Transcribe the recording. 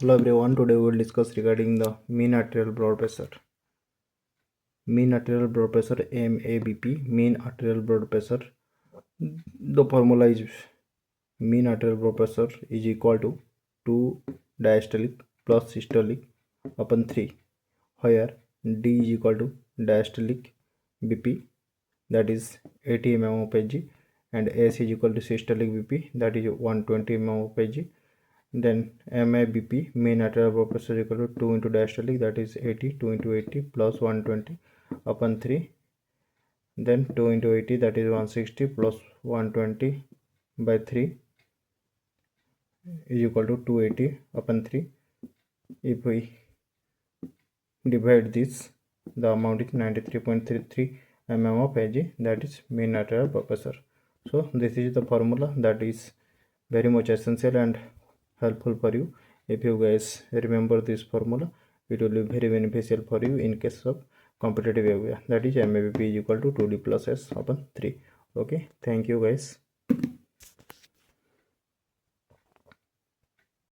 Hello everyone, today we will discuss regarding the mean arterial blood pressure. Mean arterial blood pressure MABP, mean arterial blood pressure. The formula is mean arterial blood pressure is equal to 2 diastolic plus systolic upon 3, where D is equal to diastolic BP, that is 80 mm of Hg, and S is equal to systolic BP, that is 120 mm of Hg. Then MABP, mean arterial blood pressure, is equal to 2 into diastolic, that is 80, 2 into 80 plus 120 upon 3. Then 2 into 80, that is 160 plus 120 by 3 is equal to 280 upon 3. If we divide this, the amount is 93.33 mm of Hg, that is mean arterial blood pressure. So this is the formula that is very much essential and helpful for you. If you guys remember this formula, it will be very beneficial for you in case of competitive area, that is MABP is equal to 2D plus S upon 3. Okay, thank you guys.